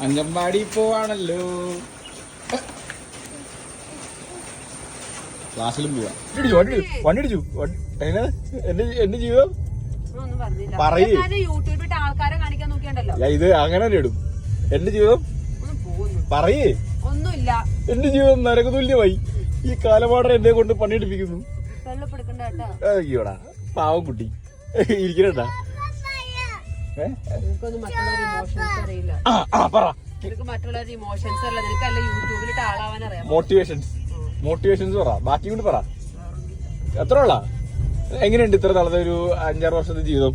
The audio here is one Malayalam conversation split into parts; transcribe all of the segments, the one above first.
അംഗൻവാടി പോവാണല്ലോ. ക്ലാസ്സിലും പോവാ. വണ്ടി അടിച്ചു. എന്റെ ജീവിതം പറയേ. ഇത് അങ്ങനെ ഇടും. എന്റെ ജീവിതം പറയേ. ഒന്നുമില്ല. എന്റെ ജീവിതം നരക തുല്യമായി. ഈ കാലപാടം എന്നെ കൊണ്ട് പണിയെടുപ്പിക്കുന്നു. അയ്യോടാ പാവം കുട്ടി ഇരിക്കണ്ടാ. മോട്ടിവേഷൻസ് പറ. ബാക്കി കൊണ്ട് പറ. എത്ര ഉള്ള എങ്ങനെയുണ്ട് ഇത്ര നാളത്തെ ഒരു 5-6 വർഷത്തെ ജീവിതം?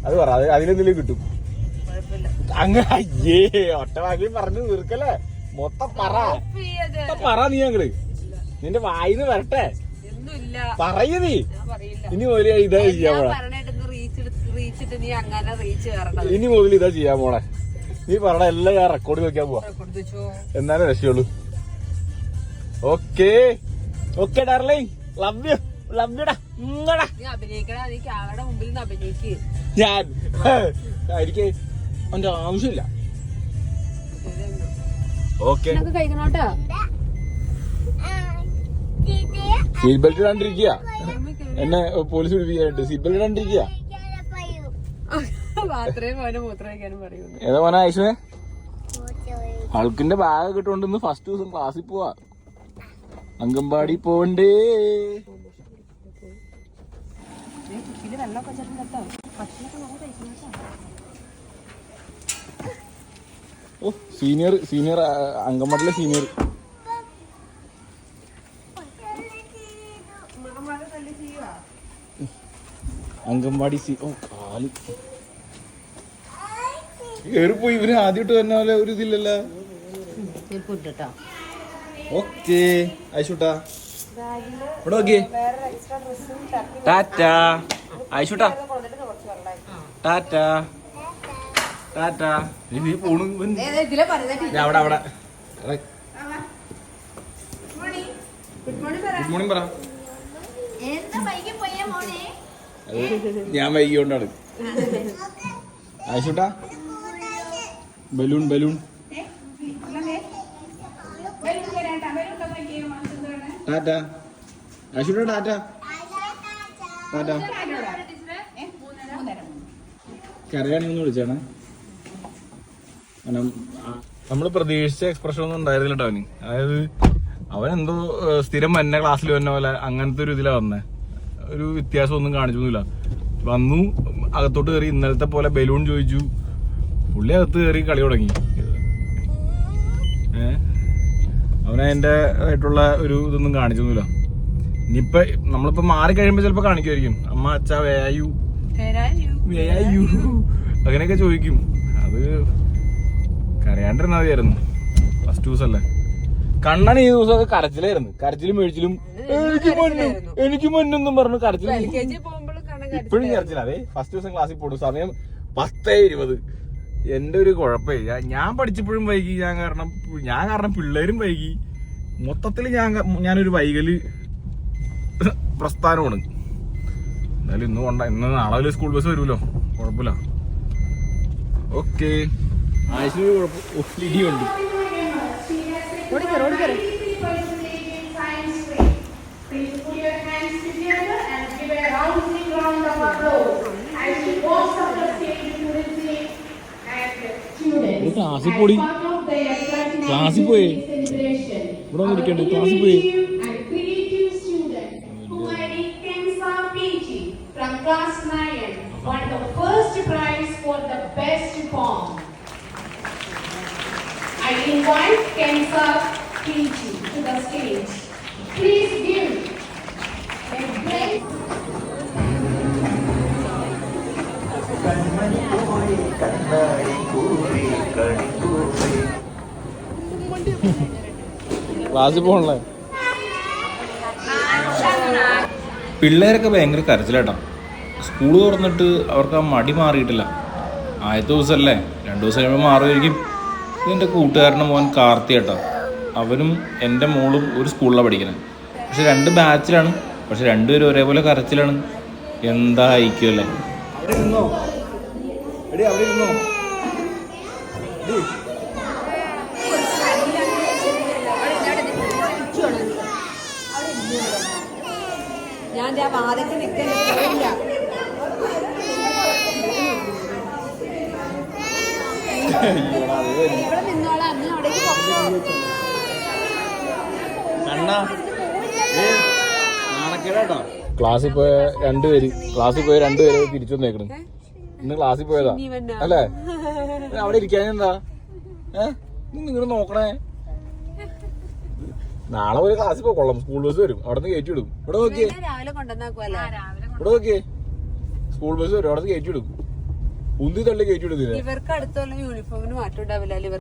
അത് പറ. അതിലെന്തെങ്കിലും കിട്ടും. അങ്ങനെ അയ്യേ ഒറ്റ വാക്കി പറഞ്ഞു തീർക്കല്ലേ. മൊത്തം പറ നീ അങ്ങട്. നിന്റെ വായിന്ന് വരട്ടെ. പറയ നീ. ഇനി മുതൽ ഇതാ ചെയ്യാൻ പോണെ. ഇനി മുതൽ ഇതാ ചെയ്യാൻ പോണെ. നീ പറഞ്ഞ എല്ലാം ഞാൻ റെക്കോർഡ് വെക്കാൻ പോവാ. എന്നാലേ രക്ഷയുള്ളൂ. Okay okay darling. Love you. Love യുടാ. ഞാൻ എനിക്ക് അവന്റെ ആവശ്യമില്ല. ഓക്കെ സീറ്റ് ബെൽറ്റ് ഇടാണ്ടിരിക്കുക. എന്നെ പോലീസ് പിടിപ്പിക്കാനായിട്ട് സീറ്റ് ബെൽറ്റ് ഇടാണ്ടിരിക്കുക. ഏതാ മോനെ ആയിഷേ? ഹൾക്കിന്റെ ബാഗ് ഇട്ടുകൊണ്ടിന്ന് ഫസ്റ്റ് ദിവസം ക്ലാസ്സിൽ പോവാ. അംഗൻവാടി പോണ്ടേ. ഓ സീനിയർ അംഗൻവാടിയിലെ സീനിയർ. അംഗൻവാടി ഓ കാല് കേറിപ്പോയി. ഇവര് ആദ്യമായിട്ട് തന്നെ പോലെ ഒരു ഇതില്ലല്ലോ. ഓക്കെ ആയിഷൂട്ടാ ഇവിടെ നോക്കിയേ. ടാറ്റാ ആയിഷൂട്ടാ. ടാറ്റാ ടാറ്റാ. നീ പോണു. അവിടെ അവിടെ ഗുഡ് മോർണിംഗ് പറ. ഞാൻ വൈകിക്കൊണ്ടാണ്. ആയിഷൂട്ടാ ബലൂൺ ടാറ്റ. ആയിഷൂട്ടാ ടാറ്റ ടാറ്റ. കരയാണെന്ന് വിളിച്ചാണ്. നമ്മള് പ്രതീക്ഷിച്ച എക്സ്പ്രഷൻ ഒന്നും ഉണ്ടായിരുന്നില്ല കേട്ടോ അവന്. അതായത് അവനെന്തോ സ്ഥിരം എന്നെ ക്ലാസ്സിൽ വന്ന പോലെ അങ്ങനത്തെ ഒരു ഇതിലാ വന്നേ. ഒരു വ്യത്യാസം ഒന്നും കാണിച്ചൊന്നുമില്ല. വന്നു അകത്തോട്ട് കയറി. ഇന്നലത്തെ പോലെ ബലൂൺ ചോദിച്ചു. പുള്ളി അകത്ത് കയറി കളി തുടങ്ങി. അവനതിന്റെ ആയിട്ടുള്ള ഒരു ഇതൊന്നും കാണിച്ചൊന്നുമില്ല. ഇനിയിപ്പൊ നമ്മളിപ്പോ മാറിക്കഴിയുമ്പോ ചിലപ്പോ കാണിക്കുമായിരിക്കും. അമ്മ അച്ഛ വേയായു അങ്ങനെയൊക്കെ ചോദിക്കും. അത് കരയാണ്ടിരുന്ന മതിയായിരുന്നു. ഫസ്റ്റ് ദിവസമല്ലേ. കണ്ണൻ ഈ ദിവസമൊക്കെ കരച്ചിലായിരുന്നു. കരച്ചിലും മേടിച്ചിലും എനിക്ക് മഞ്ഞൊന്നും പറഞ്ഞു കരച്ചിലും. ഇപ്പോഴും കരച്ചില്ല. അതെ ഫസ്റ്റ് ദിവസം ക്ലാസ്സിൽ പോടും. സമയം 10:20. എന്റെ ഒരു കുഴപ്പമേ. ഞാൻ പഠിച്ചപ്പോഴും വൈകി. ഞാൻ കാരണം പിള്ളേരും വൈകി. മൊത്തത്തിൽ ഞാനൊരു വൈകല് പ്രസ്ഥാനമാണ്. എന്തായാലും ഇന്ന് നാളെ സ്കൂൾ ബസ് വരുമല്ലോ. കുഴപ്പമില്ല. ഓക്കെ ആഴ്ചയിൽ കുഴപ്പം ഇടിയുണ്ട്. ക്ലാസ്സിൽ പോയി ഇവിടെ ഇരിക്കണ്ടേ. ക്ലാസ്സിൽ പോയി Class 9 won the first prize for the best poem. I invite Kensa PG to the stage. Please give a great ക്ലാസ്സിൽ പോകണല്ലേ. പിള്ളേരൊക്കെ ഭയങ്കര കരച്ചിലേട്ടാ. സ്കൂൾ തുറന്നിട്ട് അവർക്ക് ആ മടി മാറിയിട്ടില്ല. ആദ്യത്തെ ദിവസമല്ലേ. 2 ദിവസം കഴിയുമ്പോൾ മാറുമായിരിക്കും. ഇതെൻ്റെ കൂട്ടുകാരൻ്റെ മോൻ കാർത്തിയേട്ടാ. അവനും എൻ്റെ മോളും ഒരു സ്കൂളിലാണ് പഠിക്കുന്നത്. പക്ഷെ 2 ബാച്ചിലാണ്. പക്ഷെ 2 പേരും ഒരേപോലെ കരച്ചിലാണ്. എന്താ ഐക്യമല്ലേ. ഞാൻ ആ വാതൊക്കെ നിൽക്കില്ല. ഇവിടെ നിന്നോളാം, അന്ന് അവിടേക്ക് പൊക്കോ. നാണക്കേടാട്ടോ. ക്ലാസ്സിൽ പോയ രണ്ടുപേര് തിരിച്ചു വന്നേക്കണം. ഇന്ന് ക്ലാസ്സിൽ പോയതാ അല്ലേ? അവിടെ ഇരിക്കാൻ എന്താ നിങ്ങൾ നോക്കണേ. നാളെ ഒരു ക്ലാസ്സിൽ പോയിക്കൊള്ളാം. സ്കൂൾ ബസ് വരും, അവിടെ നിന്ന് കയറ്റി വിടും. ഇവിടെ നോക്കിയേ, രാവിലെ കൊണ്ടുവന്നാക്കുവല്ലേ? ഇവിടെ നോക്കിയേ, സ്കൂൾ ബസ് വരും, അവിടെ നിന്ന് കയറ്റി വിടും. ഉന്തി തള്ളി കയറ്റി വിടുന്നില്ല. ഇവർക്ക് അടുത്തുള്ള യൂണിഫോമിന് മാറ്റം ഉണ്ടാവില്ല.